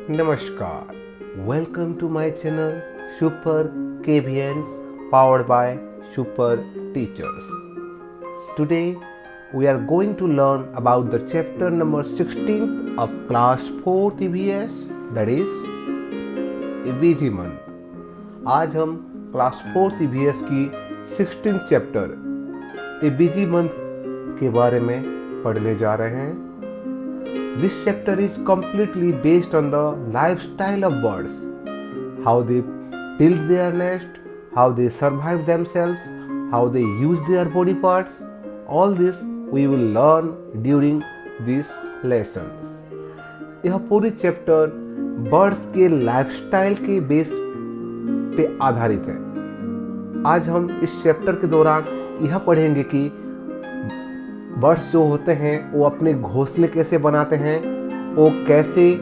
Namaskar. Welcome to my channel Super KBNs powered by Super Teachers. Today we are going to learn about the chapter number 16 of class 4 EVS, that is EBG month. आज हम class 4 EVS की 16th chapter EBG month के बारे में पढ़ने जा रहे हैं. This chapter is completely based on the lifestyle of birds, how they build their nest, how they survive themselves, how they use their body parts. All this we will learn during these lessons. यह पूरी chapter birds के lifestyle के base पे आधारित है. आज हम इस चैप्टर के दौरान यह पढ़ेंगे कि बर्ड्स जो होते हैं वो अपने घोंसले कैसे बनाते हैं, वो कैसे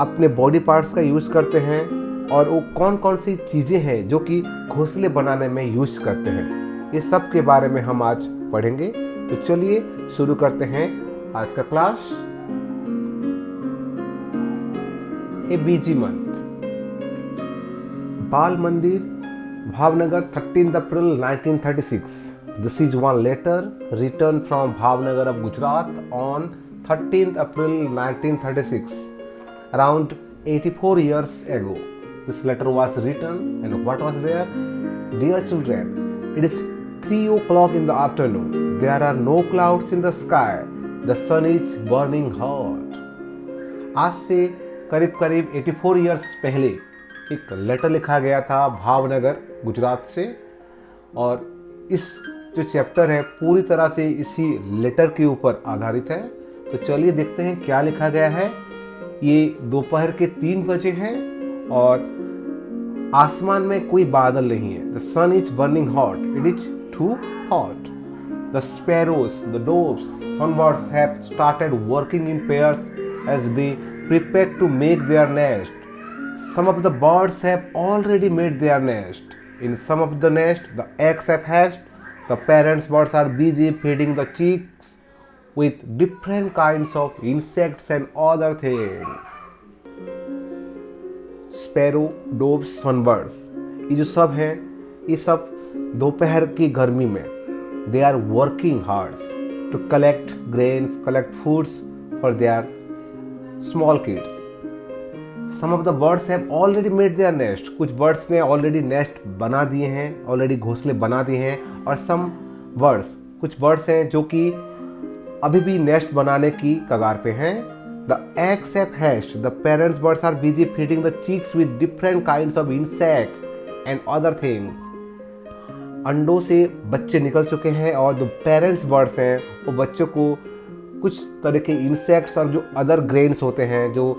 अपने बॉडी पार्ट्स का यूज़ करते हैं और वो कौन कौन सी चीज़ें हैं जो कि घोंसले बनाने में यूज़ करते हैं. ये सब के बारे में हम आज पढ़ेंगे. तो चलिए शुरू करते हैं आज का क्लास. EBG month. बाल मंदिर, भावनगर, 13 अप्रैल 1936. This is one letter written from Bhavnagar of Gujarat on 13th April 1936, around 84 years ago. This letter was written and what was there? Dear children, it is 3 o'clock in the afternoon. There are no clouds in the sky. The sun is burning hot. आज से करीब 84 years पहले एक letter लिखा गया था भावनगर गुजरात से, और इस जो चैप्टर है पूरी तरह से इसी लेटर के ऊपर आधारित है. तो चलिए देखते हैं क्या लिखा गया है. ये दोपहर के 3 बजे हैं और आसमान में कोई बादल नहीं है. The sun is burning hot. It is too hot. The sparrows, the doves, sunbirds have started working in pairs as they prepare to make their nest. Some of the birds have already made their nest. In some of the nest, the eggs have hatched. The parents' birds are busy feeding the chicks with different kinds of insects and other things. Sparrow, doves, sunbirds, ये जो सब हैं, ये सब दोपहर की गर्मी में they are working hard to collect grains, collect foods for their small kids. Some of the birds have already made their nest. कुछ बर्ड्स ने ऑलरेडी नेस्ट बना दिए हैं, ऑलरेडी घोंसले बना दिए हैं. और some birds, कुछ बर्ड्स हैं जो कि अभी भी नेस्ट बनाने की कगार पे हैं. The eggs have hatched. The parents birds are busy feeding the chicks with different kinds of insects and other things. अंडों से बच्चे निकल चुके हैं और जो पेरेंट्स बर्ड्स हैं वो बच्चों को कुछ तरह के इंसेक्ट्स और जो अदर ग्रेन्स होते हैं जो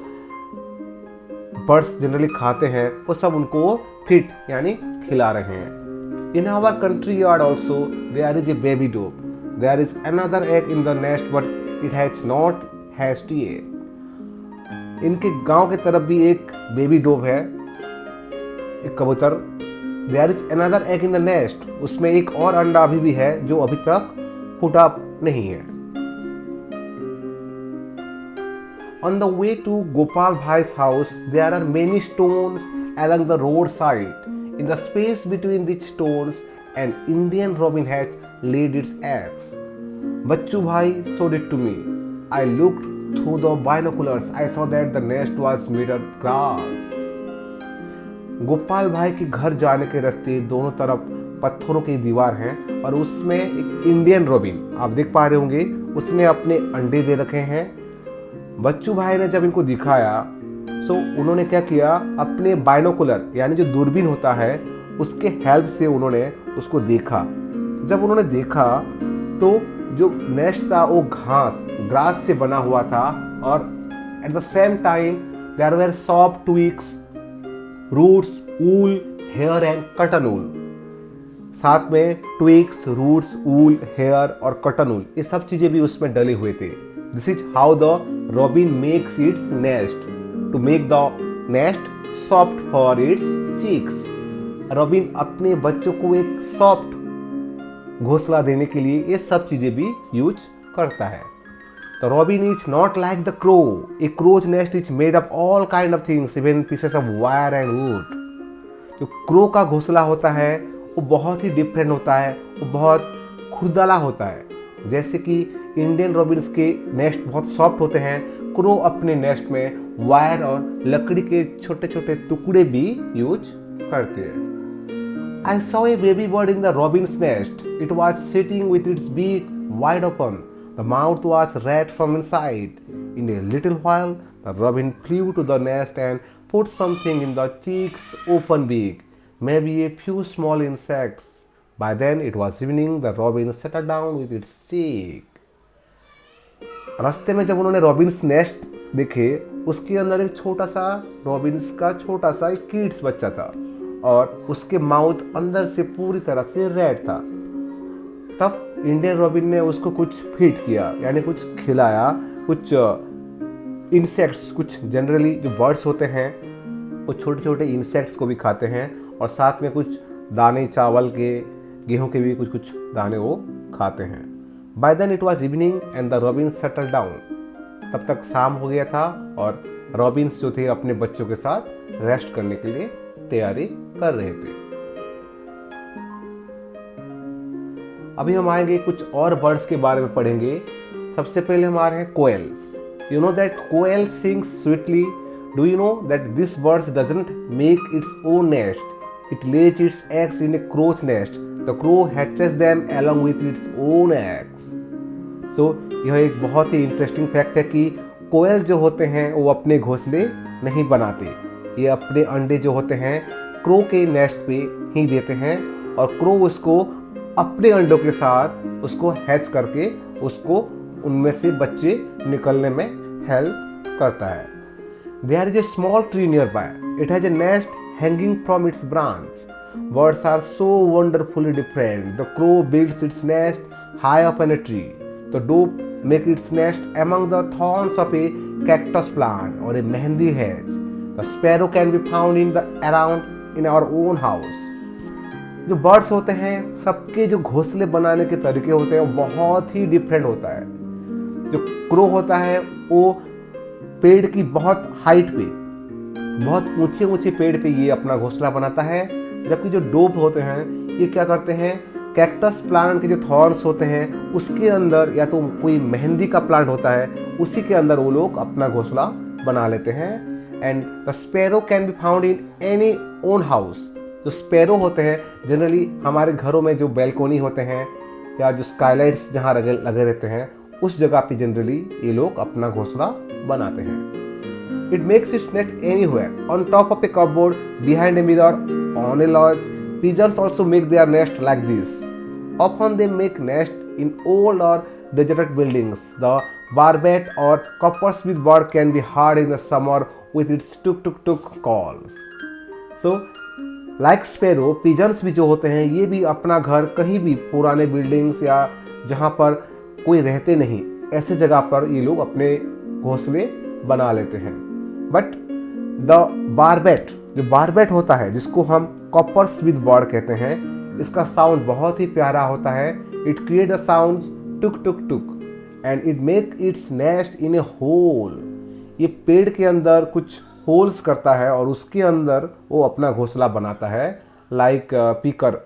बर्ड्स जनरली खाते हैं वो सब उनको फीड यानी खिला रहे हैं. In our country yard also there is a baby dove. There is another egg in the nest but it has not hatched yet. इनके गांव की तरफ भी एक बेबी डोव है, एक कबूतर. There is another egg in the nest. उसमें एक और अंडा अभी भी है जो अभी तक फूटा नहीं है. On the way to Gopal Bhai's house, there are many stones along the roadside. In the space between these stones, an Indian robin has laid its eggs. Bachchu Bhai showed it to me. I looked through the binoculars. I saw that the nest was made of grass. Gopal भाई के घर जाने के रास्ते दोनों तरफ पत्थरों की दीवार हैं और उसमें एक इंडियन रोबिन आप देख पा रहे होंगे, उसने अपने अंडे दे रखे हैं. बच्चू भाई ने जब इनको दिखाया तो उन्होंने क्या किया, अपने बाइनोकुलर यानी जो दूरबीन होता है उसके हेल्प से उन्होंने उसको देखा. जब उन्होंने देखा तो जो नेस्ट था वो ग्रास से बना हुआ था और at the same time there were soft twigs, roots, wool, hair and cotton wool. साथ में ट्विग्स, रूट्स, वूल, हेयर और कॉटन वूल ये सब चीजें भी उसमें डले हुए थे. This is how the robin makes its nest, to make the nest soft for its chicks. Robin अपने बच्चों को एक सॉफ्ट घोंसला देने के लिए ये सब चीज़ें भी यूज करता है. The robin is not like the crow. A crow's nest is made of all kind of things, even pieces of wire and wood. जो क्रो का घोंसला होता है वो बहुत ही डिफरेंट होता है, वो बहुत खुरदला होता है। जैसे कि इंडियन रॉबिन्स के नेस्ट बहुत सॉफ्ट होते हैं, क्रो अपने नेस्ट में वायर और लकड़ी के छोटे छोटे टुकड़े भी यूज करते हैं। I saw a baby bird in the robin's nest. It was sitting with its beak wide open. The mouth was red from inside. In a little while, the robin flew to the nest and put something in the chick's open beak, maybe a few small insects. By then it was evening. The robin settled down with its chick. रास्ते में जब उन्होंने Robins nest देखे, उसके अंदर एक छोटा सा रॉबिन्स का छोटा सा एक किड्स बच्चा था और उसके माउथ अंदर से पूरी तरह से रेड था। तब इंडियन रॉबिन ने उसको कुछ फीड किया, यानी कुछ खिलाया, कुछ इंसेक्ट्स, कुछ जनरली जो बर्ड्स होते हैं वो छोटे छोटे इंसेक्ट्स को भी खाते हैं और साथ में कुछ दाने चावल के, गेहूं के भी कुछ कुछ दाने वो खाते हैं। By then it was evening and the robin settle down. तब तक शाम हो गया था और रॉबिन्स जो थे अपने बच्चों के साथ रेस्ट करने के लिए तैयारी कर रहे थे। अभी हम आएंगे कुछ और बर्ड्स के बारे में पढ़ेंगे। सबसे पहले हमारे हैं koels. You know that koel sings sweetly. Do you know that this birds doesn't make its own nest, it lays its eggs in a crow's nest. The crow hatches them along with its own eggs. So यह एक बहुत ही interesting fact है कि कोयल जो होते हैं वो अपने घोंसले नहीं बनाते, ये अपने अंडे जो होते हैं क्रो के नेस्ट पे ही देते हैं और क्रो उसको अपने अंडों के साथ उसको हैच करके उसको उनमें से बच्चे निकलने में हेल्प करता है। There is a small tree nearby, it has a nest hanging from its branch. Birds are so wonderfully different. The crow builds its nest high up in a tree. The dove make its nest among the thorns of a cactus plant or a mehndi hedge. The sparrow can be found in the around in our own house. जो birds होते हैं सबके जो घोंसले बनाने के तरीके होते हैं वो बहुत ही डिफरेंट होता है। जो क्रो होता है वो पेड़ की बहुत हाइट पे, बहुत ऊंचे ऊंचे पेड़ पे ये अपना घोंसला बनाता है, जबकि जो डोव होते हैं ये क्या करते हैं, कैक्टस प्लांट के जो थॉर्न्स होते हैं उसके अंदर या तो कोई मेहंदी का प्लांट होता है उसी के अंदर वो लोग अपना घोंसला बना लेते हैं। And the sparrow can be found in any own house. जो स्पैरो होते हैं जनरली हमारे घरों में जो बैल्कोनी होते हैं या जो स्काईलाइट्स जहाँ लगे रहते हैं उस जगह पे जनरली ये लोग अपना घोंसला बनाते हैं। It makes its nest anywhere, on top of a cupboard, behind a mirror, on a lodge. Pigeons also make their nest like this. Often they make nest in old or deserted buildings. The barbet or coppersmith bird can be heard in the summer with its tuk tuk tuk calls. So, like sparrow, pigeons भी जो होते हैं ये भी अपना घर कहीं भी पुराने बिल्डिंग्स या जहाँ पर कोई रहते नहीं ऐसे जगह पर ये लोग अपने घोंसले बना लेते हैं। बट द बारबेट, जो बारबेट होता है जिसको हम कॉपरस्मिथ बर्ड कहते हैं, इसका साउंड बहुत ही प्यारा होता है। It create the sound tuk tuk tuk and it make its nest in a hole. ये पेड़ के अंदर कुछ होल्स करता है और उसके अंदर वो अपना घोंसला बनाता है। लाइक पीकर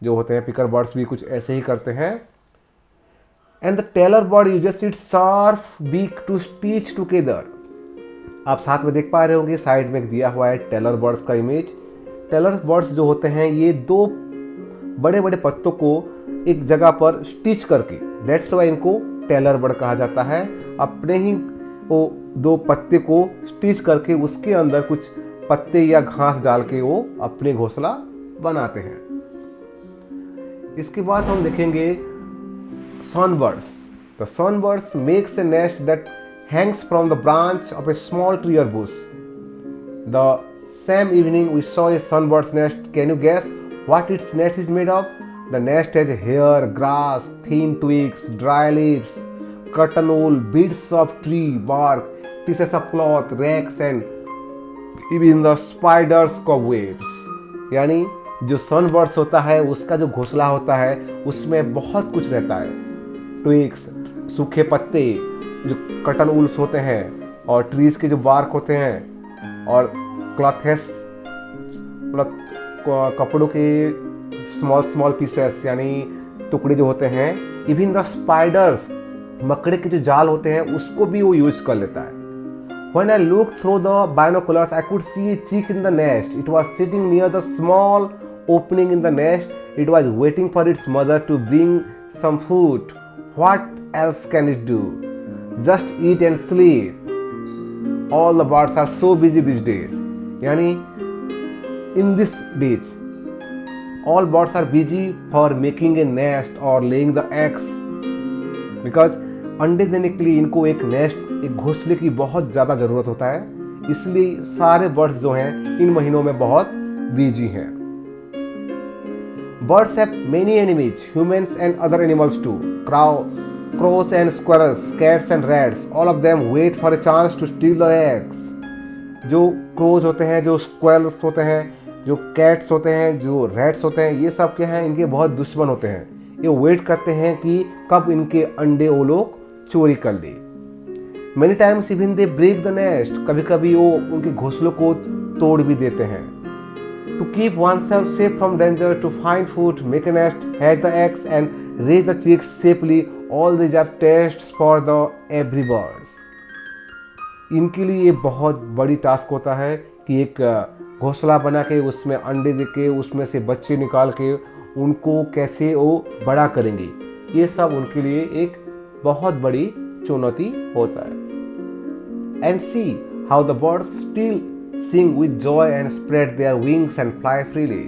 जो होते हैं, पीकर बर्ड्स भी कुछ ऐसे ही करते हैं। And the tailor bird uses its sharp beak to stitch together. आप साथ में देख पा रहे होंगे साइड में दिया हुआ है टेलर बर्ड्स का इमेज। टेलर बर्ड्स जो होते हैं ये दो बड़े बड़े पत्तों को एक जगह पर स्टिच करके, दैट्स वाई इनको टेलर बर्ड कहा जाता है। अपने ही वो दो पत्ते को स्टिच करके उसके अंदर कुछ पत्ते या घास डाल के वो अपने घोंसला बनाते हैं। इसके बाद हम देखेंगे sunbirds. The sunbirds makes a nest that hangs from the branch of a small tree or bush. The same evening we saw a sunbird's nest. Can you guess what its nest is made of? The nest has hair, grass, thin twigs, dry leaves, cotton wool, bits of tree bark, pieces of cloth, rags and even the spiders' cobwebs. यानी जो sunbirds होता है उसका जो घोंसला होता है उसमें बहुत कुछ रहता है। ट्विग्स, सूखे पत्ते, जो कटन वूल्स होते हैं और ट्रीज के जो बार्क होते हैं और क्लॉथेस मतलब कपड़ों के स्मॉल स्मॉल पीसेस यानी टुकड़े जो होते हैं, इवन द स्पाइडर्स मकड़े के जो जाल होते हैं उसको भी वो यूज कर लेता है। When I looked through the binoculars, I could see a chick in the nest. It was sitting near the small opening in the nest. It was waiting for its mother to bring some food. What else can it do? Just eat and sleep. All the birds are so busy these days. Yani, in these days, all birds are busy for making a nest or laying the eggs. Because अंडे देने के लिए इनको एक nest, एक घोंसले की बहुत ज़्यादा ज़रूरत होता है, इसलिए सारे बर्ड्स जो हैं इन महीनों में बहुत बिजी हैं। Birds have many enemies, humans and other animals too. crows and squirrels, cats and rats, all of them wait for a chance to steal the eggs. जो क्रोज होते हैं, जो स्क्वेरल्स होते हैं, जो कैट्स होते हैं, जो रैट्स होते हैं, ये सब क्या हैं, इनके बहुत दुश्मन होते हैं। ये वेट करते हैं कि कब इनके अंडे वो लोग चोरी कर ले। Many times even they break the nest. कभी कभी वो उनके घोंसलों को तोड़ भी देते हैं। To keep oneself safe from danger, to find food, make a nest, hatch the eggs and raise the chicks safely, all these are tests for the every birds. इनके लिए ये बहुत बड़ी टास्क होता है कि एक घोंसला बना के उसमें अंडे दे के उसमें से बच्चे निकाल के उनको कैसे वो बड़ा करेंगे, ये सब उनके लिए एक बहुत बड़ी चुनौती होता है। And see how the birds still sing with joy and spread their wings and fly freely.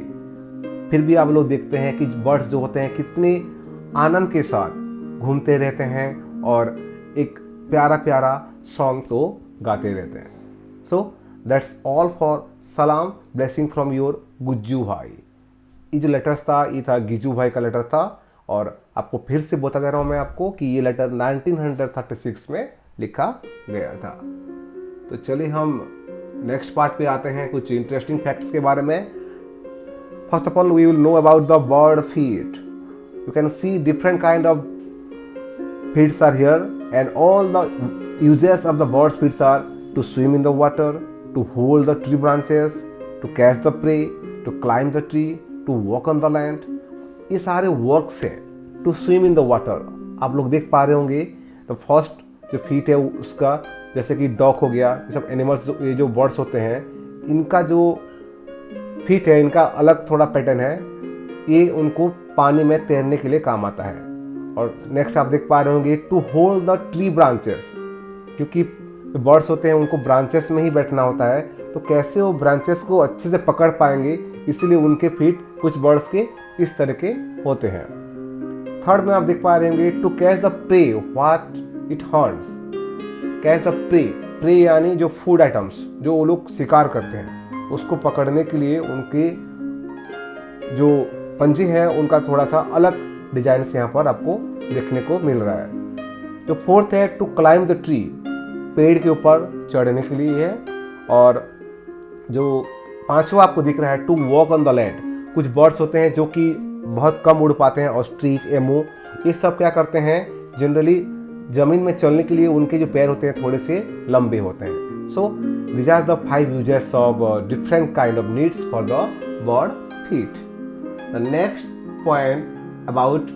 फिर भी आप लोग देखते हैं कि बर्ड्स जो होते हैं कितने आनंद के साथ घूमते रहते हैं और एक प्यारा प्यारा सॉन्ग्स वो गाते रहते हैं। So that's all for सलाम, ब्लेसिंग फ्रॉम योर गुज्जू भाई। ये जो लेटर्स था ये था गिजू भाई का लेटर था, और आपको फिर से बता दे रहा हूँ मैं आपको कि ये लेटर 1936 में लिखा गया था। तो चलिए हम नेक्स्ट पार्ट पे आते हैं, कुछ इंटरेस्टिंग फैक्ट्स के बारे में। First of all we will know about the bird feet. You can see different kind of feets are here and all the uses of the bird feets are to swim in the water, to hold the tree branches, to catch the prey, to climb the tree, to walk on the land. ये सारे works हैं। To swim in the water, आप लोग देख पा रहे होंगे तो फर्स्ट जो फीट है उसका, जैसे कि डॉग हो गया, ये सब एनिमल्स ये जो बर्ड्स होते हैं इनका जो फीट है इनका अलग थोड़ा पैटर्न है, ये उनको पानी में तैरने के लिए काम आता है। और नेक्स्ट आप देख पा रहे होंगे to hold the tree branches, क्योंकि बर्ड्स होते हैं उनको ब्रांचेस में ही बैठना होता है, तो कैसे वो ब्रांचेस को अच्छे से पकड़ पाएंगे, इसीलिए उनके फीट कुछ बर्ड्स के इस तरह के होते हैं। थर्ड में आप देख पा रहे होंगे to catch the prey what it hunts. Catch the prey, prey यानी जो फूड आइटम्स जो वो लोग शिकार करते हैं, उसको पकड़ने के लिए उनके जो पंजे हैं उनका थोड़ा सा अलग डिजाइन से यहाँ पर आपको देखने को मिल रहा है। जो फोर्थ है टू क्लाइंब द ट्री, पेड़ के ऊपर चढ़ने के लिए है। और जो पांचवा आपको दिख रहा है to walk on the land. कुछ बर्ड्स होते हैं जो कि बहुत कम उड़ पाते हैं, ऑस्ट्रिच, एमू, ये सब क्या करते हैं जनरली ज़मीन में चलने के लिए उनके जो पैर होते हैं थोड़े से लंबे होते हैं। So these are the 5 uses of different kind of needs for the bird feet. The next point about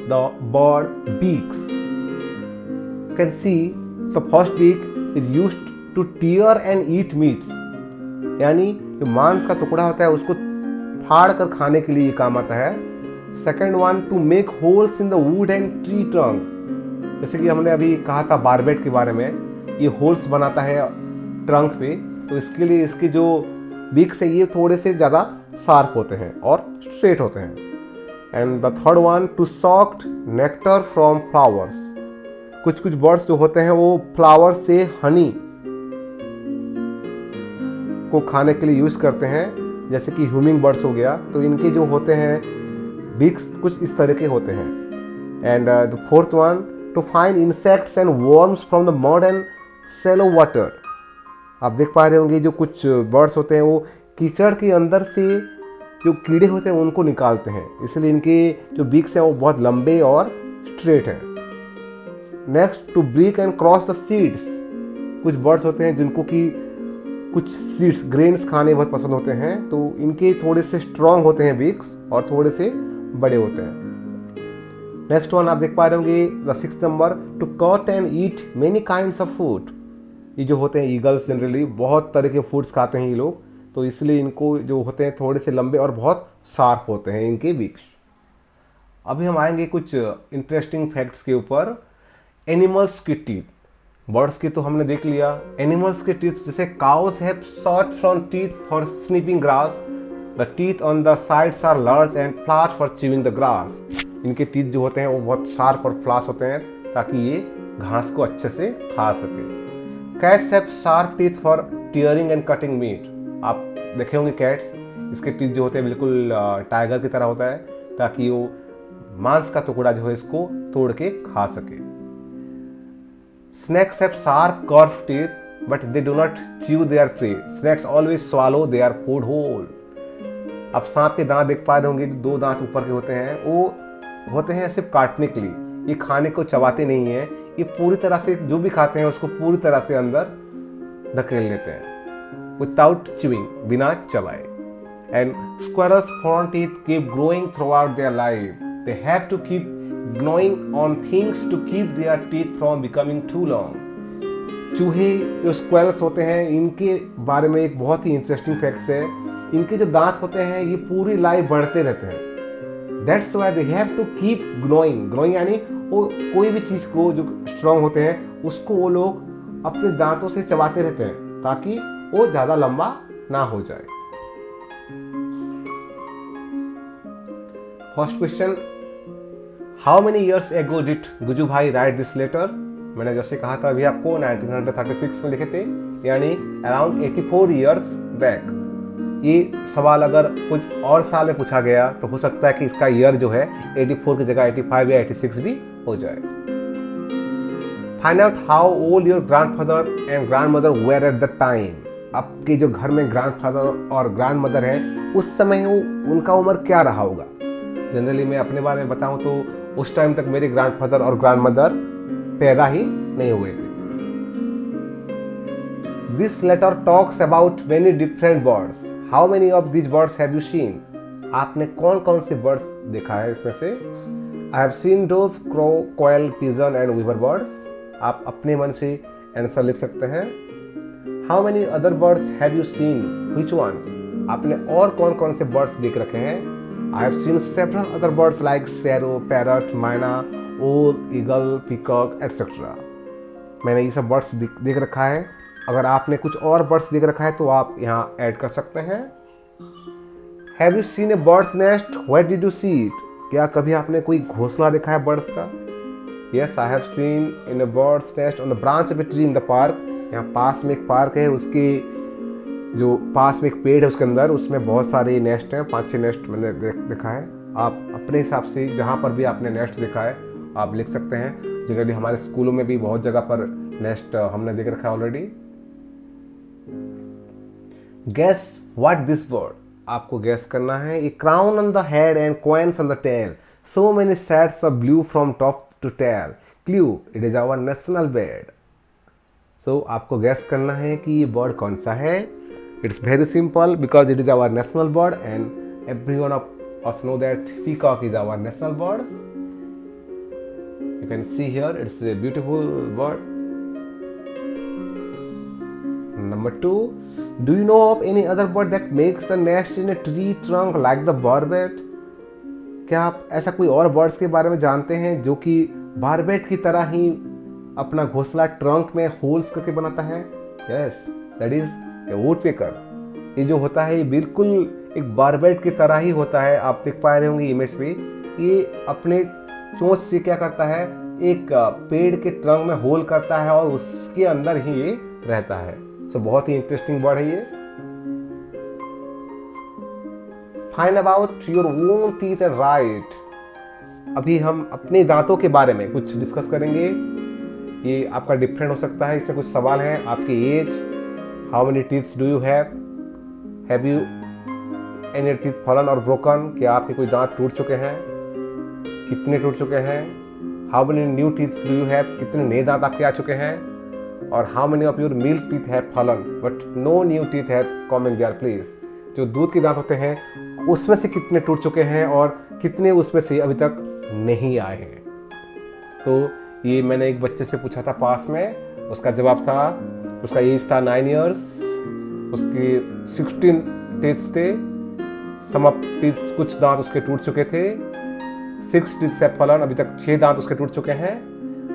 the bird beaks. You can see the first beak is used to tear and eat meats, यानी जो मांस का टुकड़ा होता है उसको फाड़ कर खाने के लिए ये काम आता है। Second one two make holes in the wood and tree Trunks, जैसे कि हमने अभी कहा था बारबेट के बारे में, ये होल्स बनाता है ट्रंक पे, तो इसके लिए इसके जो बीक्स है ये थोड़े से ज़्यादा शार्प होते हैं और स्ट्रेट होते हैं। And the third one two socked nectar from flowers. कुछ कुछ बर्ड्स जो होते हैं वो फ्लावर से हनी को खाने के लिए यूज़ करते हैं, जैसे कि ह्यूमिंग बर्ड्स हो गया, तो इनके जो होते हैं बीक्स कुछ इस तरह के होते हैं। And the fourth one two find insects and worms from the mud and shallow water. आप देख पा रहे होंगे जो कुछ बर्ड्स होते हैं वो कीचड़ के अंदर से जो कीड़े होते हैं उनको निकालते हैं, इसलिए इनके जो बीक्स हैं वो बहुत लंबे और स्ट्रेट हैं। Next to break and cross the seeds. कुछ बर्ड्स होते हैं जिनको कि कुछ सीड्स ग्रेन्स खाने बहुत पसंद होते हैं, तो इनके थोड़े से स्ट्रॉन्ग होते हैं बीक्स और थोड़े से बड़े होते हैं। नेक्स्ट वन आप देख पा रहे होंगे the 6th number, to cut and eat many kinds of food. ये जो होते हैं ईगल्स जनरली बहुत तरह के फूड्स खाते हैं ये लोग, तो इसलिए इनको जो होते हैं थोड़े से लंबे और बहुत शार्प होते हैं इनके बीक्स। अभी हम आएंगे कुछ इंटरेस्टिंग फैक्ट्स के ऊपर। एनिमल्स की टीथ, बर्ड्स की तो हमने देख लिया। एनिमल्स के टीथ, जैसे cows have short front teeth for snipping grass, the teeth on the sides are large and flat for chewing the grass. इनके टीथ जो होते हैं वो बहुत शार्प और फ्लैट होते हैं ताकि ये घास को अच्छे से खा सके। Cats have sharp teeth for tearing and cutting meat. आप देखे होंगे कैट्स, इसके टीथ जो होते हैं बिल्कुल टाइगर की तरह होता है ताकि वो मांस का टुकड़ा जो है इसको तोड़ के खा सके। Snakes have sharp curved teeth, but they do not chew their prey. Snakes always swallow their food whole. आप सांप के दांत देख पा रहे होंगे, 2 दांत ऊपर के होते हैं, वो होते हैं सिर्फ काटने के लिए, ये खाने को चबाते नहीं है। ये पूरी तरह से जो भी खाते हैं उसको पूरी तरह से अंदर धकेल लेते हैं, विदाउट च्यूइंग, बिना चबाए। And squirrels' front teeth keep growing throughout their life. They have to keep gnawing on things to keep their teeth from becoming too long. चूहे जो स्क्वेरल्स होते हैं इनके बारे में एक बहुत ही इंटरेस्टिंग फैक्ट्स है। इनके जो दांत होते हैं ये पूरी लाइफ बढ़ते रहते हैं। That's why they have to keep growing. Growing यानी वो कोई भी चीज़ को जो स्ट्रॉन्ग होते हैं उसको वो लोग अपने दांतों से चबाते रहते हैं ताकि वो ज़्यादा लंबा ना हो जाए। First question, how many years ago did Gujju भाई राइट दिस लेटर? मैंने जैसे कहा था अभी आपको 1936 में लिखे थे, यानी अराउंड 84 ईयर्स बैक। ये सवाल अगर कुछ और साल में पूछा गया तो हो सकता है कि इसका ईयर जो है 84 की जगह 85 या 86 भी हो जाए। Find out how old your grandfather and grandmother were at the time. आपके जो घर में ग्रैंडफादर और ग्रैंडमदर है उस समय उनका उम्र क्या रहा होगा। जनरली मैं अपने बारे में बताऊं तो उस टाइम तक मेरे ग्रैंडफादर और ग्रैंडमदर पैदा ही नहीं हुए थे। This letter talks about many different birds. How many of this birds have you seen? आपने कौन कौन से बर्ड्स देखा है इसमें से? I have seen dove, crow, कोयल, पिजन एंड वीवर बर्ड्स। आप अपने मन से आंसर लिख सकते हैं। How many other birds have you seen? Which ones? आपने और कौन कौन से बर्ड्स देख रखे हैं? I have seen several other birds like sparrow, parrot, myna, owl, eagle, peacock, etc. मैंने ये सब बर्ड्स देख रखा है। अगर आपने कुछ और बर्ड्स देख रखा है तो आप यहाँ ऐड कर सकते हैं। Have you seen a bird's nest? Where did you see it? क्या कभी आपने कोई घोंसला देखा है बर्ड्स का? Yes, I have seen in a bird's nest on the branch of a tree in the park. यहाँ पास में एक पार्क है, उसके जो पास में एक पेड़ है उसके अंदर, उसमें बहुत सारे नेस्ट हैं, 5-6 नेस्ट मैंने देखा है। आप अपने हिसाब से जहाँ पर भी आपने नेस्ट देखा है आप लिख सकते हैं। जनरली हमारे स्कूलों में भी बहुत जगह पर नेस्ट हमने देख रखा है already. Guess what this bird? आपको गेस करना है। A crown on the head and coins on the tail, so many sets of blue from top to tail, clue it is our national bird. So आपको guess करना है कि ये bird कौन सा है। It's very simple because it is our national bird and everyone of us know that peacock is our national bird. You can see here it's a beautiful bird. Number 2, do you know of any other bird that makes the nest in a tree trunk like the barbet? क्या आप ऐसा कोई और birds के बारे में जानते हैं जो कि बारबेट की तरह ही अपना घोंसला ट्रंक में होल्स करके बनाता है? Yes, that is woodpecker. ये जो होता है ये बिल्कुल एक बारबेट की तरह ही होता है। आप देख पा रहे होंगे इमेज पे, ये अपने चोंच से क्या करता है, एक पेड़ के ट्रंक में होल करता है और उसके अंदर ही ये रहता है। सो बहुत ही इंटरेस्टिंग बर्ड है ये। Find about your own teeth and right. अभी हम अपने दांतों के बारे में कुछ डिस्कस करेंगे। ये आपका डिफरेंट हो सकता है। इसमें कुछ सवाल हैं। आपकी age, how many teeths do you have you any teeth fallen or broken? क्या आपके कोई दांत टूट चुके हैं? कितने टूट चुके हैं? How many new teeth do you have, कितने नए दांत आपके आ चुके हैं, और how many of your milk teeth have fallen but no new teeth have come in their place. जो दूध के दांत होते हैं उसमें से कितने टूट चुके हैं और कितने उसमें से अभी तक नहीं आए हैं। तो ये मैंने एक बच्चे से पूछा था पास में, उसका जवाब था, उसका एज था 9 years, उसके 16 टीथ थे, सम ऑफ टीथ, कुछ दांत उसके टूट चुके थे, 6 टीथ हैव फॉलन, अभी तक 6 दांत उसके टूट चुके हैं।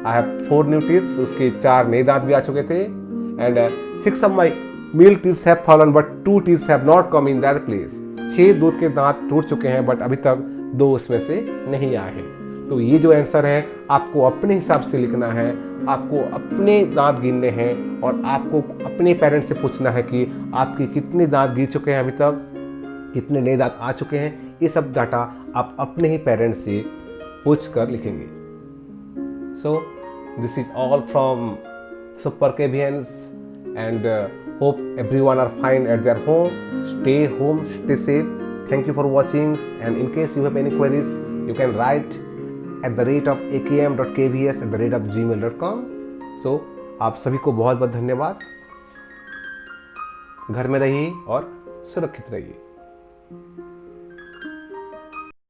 आई हैव 4 न्यू टीथ, उसके 4 नए दांत भी आ चुके थे। And 6 of my milk teeth have fallen but 2 teeth have not come in that place. 6 दूध के दांत टूट चुके हैं बट अभी तक 2 उसमें से नहीं आए हैं। तो ये जो आंसर है आपको अपने हिसाब से लिखना है, आपको अपने दांत गिनने हैं और आपको अपने पेरेंट्स से पूछना है कि आपके कितने दांत गिर चुके हैं अभी तक, कितने नए दांत आ चुके हैं। ये सब डाटा आप अपने ही पेरेंट्स से पूछ कर लिखेंगे। So this is all from super केबियंस and hope everyone are fine at their home. Stay home, stay safe. Thank you for watching, and in case you have any queries you can write at the rate of akm.kvs@gmail.com. So आप सभी को बहुत बहुत धन्यवाद। घर में रहिए और सुरक्षित रहिए।